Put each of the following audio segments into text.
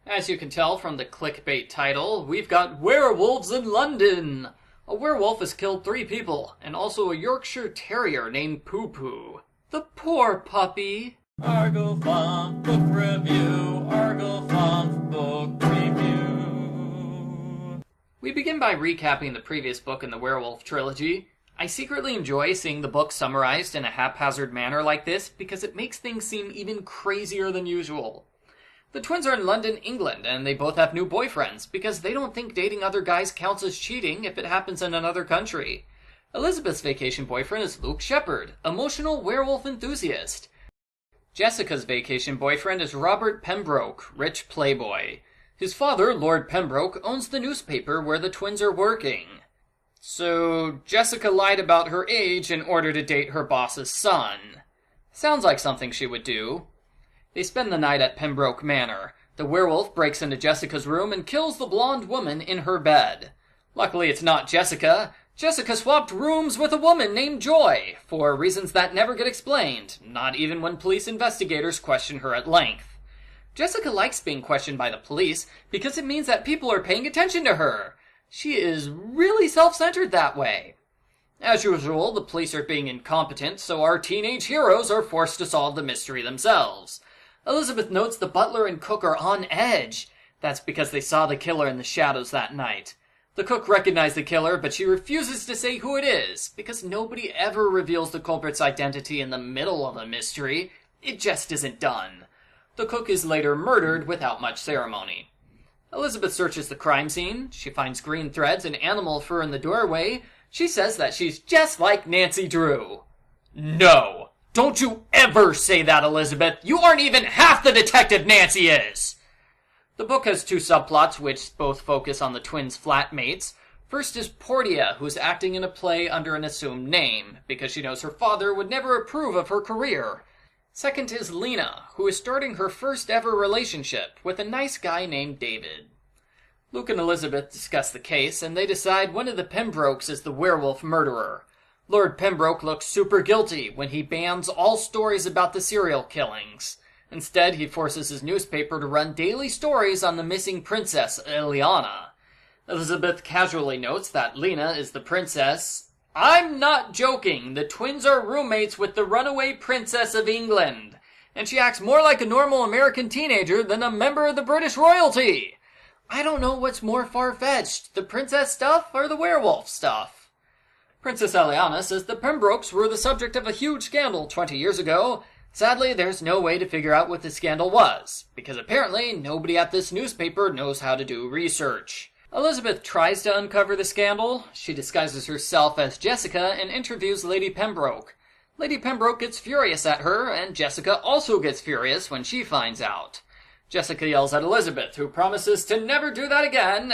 As you can tell from the clickbait title, we've got werewolves in London! A werewolf has killed 3 people, and also a Yorkshire Terrier named Poo Poo. The poor puppy! Argofont Book Review, Argofont Book Review. We begin by recapping the previous book in the Werewolf trilogy. I secretly enjoy seeing the book summarized in a haphazard manner like this because it makes things seem even crazier than usual. The twins are in London, England, and they both have new boyfriends because they don't think dating other guys counts as cheating if it happens in another country. Elizabeth's vacation boyfriend is Luke Shepherd, emotional werewolf enthusiast. Jessica's vacation boyfriend is Robert Pembroke, rich playboy. His father, Lord Pembroke, owns the newspaper where the twins are working. So, Jessica lied about her age in order to date her boss's son. Sounds like something she would do. They spend the night at Pembroke Manor. The werewolf breaks into Jessica's room and kills the blonde woman in her bed. Luckily it's not Jessica. Jessica swapped rooms with a woman named Joy, for reasons that never get explained, not even when police investigators question her at length. Jessica likes being questioned by the police because it means that people are paying attention to her. She is really self-centered that way. As usual, the police are being incompetent, so our teenage heroes are forced to solve the mystery themselves. Elizabeth notes the butler and cook are on edge. That's because they saw the killer in the shadows that night. The cook recognized the killer, but she refuses to say who it is, because nobody ever reveals the culprit's identity in the middle of a mystery. It just isn't done. The cook is later murdered without much ceremony. Elizabeth searches the crime scene. She finds green threads and animal fur in the doorway. She says that she's just like Nancy Drew. No! Don't you ever say that, Elizabeth! You aren't even half the detective Nancy is! The book has 2 subplots which both focus on the twins' flatmates. First is Portia, who's acting in a play under an assumed name, because she knows her father would never approve of her career. Second is Lena, who is starting her first ever relationship with a nice guy named David. Luke and Elizabeth discuss the case, and they decide one of the Pembrokes is the werewolf murderer. Lord Pembroke looks super guilty when he bans all stories about the serial killings. Instead, he forces his newspaper to run daily stories on the missing princess, Ileana. Elizabeth casually notes that Lena is the princess. I'm not joking, the twins are roommates with the runaway princess of England, and she acts more like a normal American teenager than a member of the British royalty. I don't know what's more far-fetched, the princess stuff or the werewolf stuff. Princess Ileana says the Pembrokes were the subject of a huge scandal 20 years ago. Sadly, there's no way to figure out what the scandal was, because apparently nobody at this newspaper knows how to do research. Elizabeth tries to uncover the scandal. She disguises herself as Jessica and interviews Lady Pembroke. Lady Pembroke gets furious at her, and Jessica also gets furious when she finds out. Jessica yells at Elizabeth, who promises to never do that again.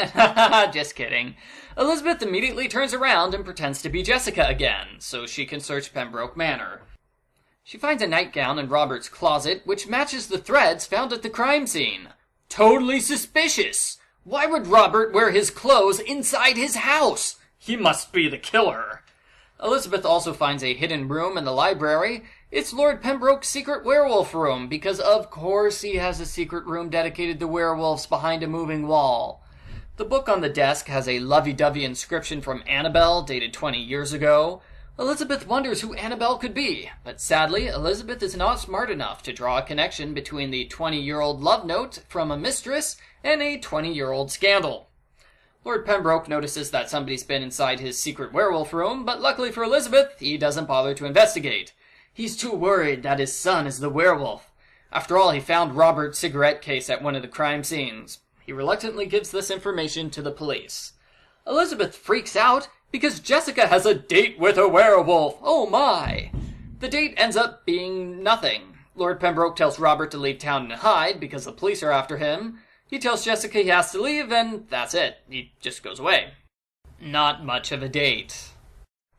Just kidding. Elizabeth immediately turns around and pretends to be Jessica again, so she can search Pembroke Manor. She finds a nightgown in Robert's closet, which matches the threads found at the crime scene. Totally suspicious! Why would Robert wear his clothes inside his house? He must be the killer. Elizabeth also finds a hidden room in the library. It's Lord Pembroke's secret werewolf room, because of course he has a secret room dedicated to werewolves behind a moving wall. The book on the desk has a lovey-dovey inscription from Annabelle, dated 20 years ago. Elizabeth wonders who Annabelle could be, but sadly, Elizabeth is not smart enough to draw a connection between the 20-year-old love note from a mistress and a 20-year-old scandal. Lord Pembroke notices that somebody's been inside his secret werewolf room, but luckily for Elizabeth, he doesn't bother to investigate. He's too worried that his son is the werewolf. After all, he found Robert's cigarette case at one of the crime scenes. He reluctantly gives this information to the police. Elizabeth freaks out because Jessica has a date with a werewolf. Oh my! The date ends up being nothing. Lord Pembroke tells Robert to leave town and hide because the police are after him. He tells Jessica he has to leave, and that's it. He just goes away. Not much of a date.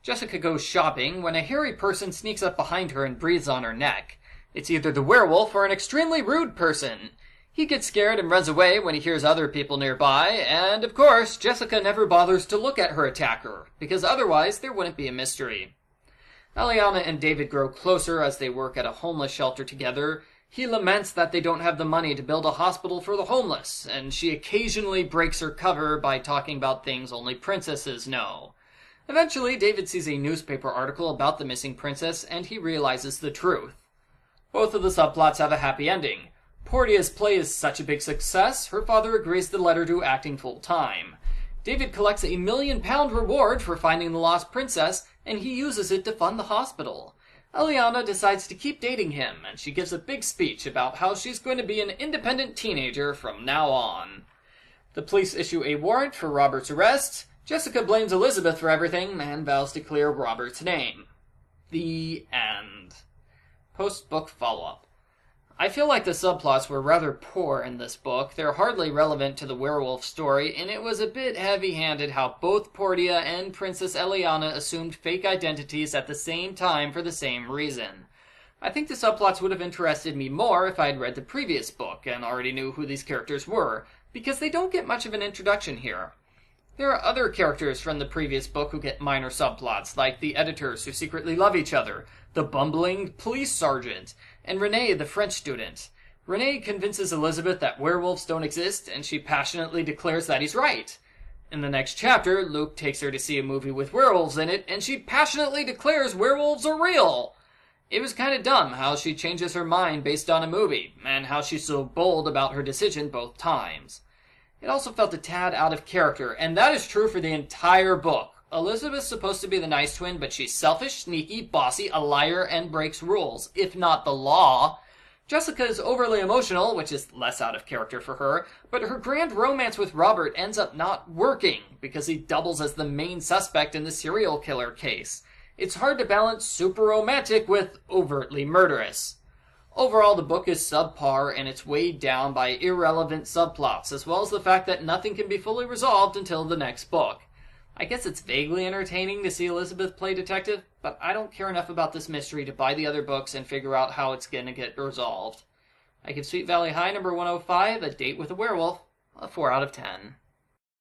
Jessica goes shopping when a hairy person sneaks up behind her and breathes on her neck. It's either the werewolf or an extremely rude person. He gets scared and runs away when he hears other people nearby, and of course, Jessica never bothers to look at her attacker, because otherwise there wouldn't be a mystery. Aliana and David grow closer as they work at a homeless shelter together. He laments that they don't have the money to build a hospital for the homeless, and she occasionally breaks her cover by talking about things only princesses know. Eventually, David sees a newspaper article about the missing princess, and he realizes the truth. Both of the subplots have a happy ending. Portia's play is such a big success, her father agrees to let her do acting full-time. David collects a £1 million reward for finding the lost princess, and he uses it to fund the hospital. Eliana decides to keep dating him, and she gives a big speech about how she's going to be an independent teenager from now on. The police issue a warrant for Robert's arrest. Jessica blames Elizabeth for everything and vows to clear Robert's name. The end. Post-book follow-up. I feel like the subplots were rather poor in this book. They're hardly relevant to the werewolf story, and it was a bit heavy-handed how both Portia and Princess Eliana assumed fake identities at the same time for the same reason. I think the subplots would have interested me more if I had read the previous book and already knew who these characters were, because they don't get much of an introduction here. There are other characters from the previous book who get minor subplots, like the editors who secretly love each other, the bumbling police sergeant, and Renee, the French student. Renee convinces Elizabeth that werewolves don't exist, and she passionately declares that he's right. In the next chapter, Luke takes her to see a movie with werewolves in it, and she passionately declares werewolves are real. It was kind of dumb how she changes her mind based on a movie, and how she's so bold about her decision both times. It also felt a tad out of character, and that is true for the entire book. Elizabeth's supposed to be the nice twin, but she's selfish, sneaky, bossy, a liar, and breaks rules, if not the law. Jessica is overly emotional, which is less out of character for her, but her grand romance with Robert ends up not working, because he doubles as the main suspect in the serial killer case. It's hard to balance super romantic with overtly murderous. Overall, the book is subpar, and it's weighed down by irrelevant subplots, as well as the fact that nothing can be fully resolved until the next book. I guess it's vaguely entertaining to see Elizabeth play detective, but I don't care enough about this mystery to buy the other books and figure out how it's going to get resolved. I give Sweet Valley High number 105, A Date with a Werewolf, a 4 out of 10.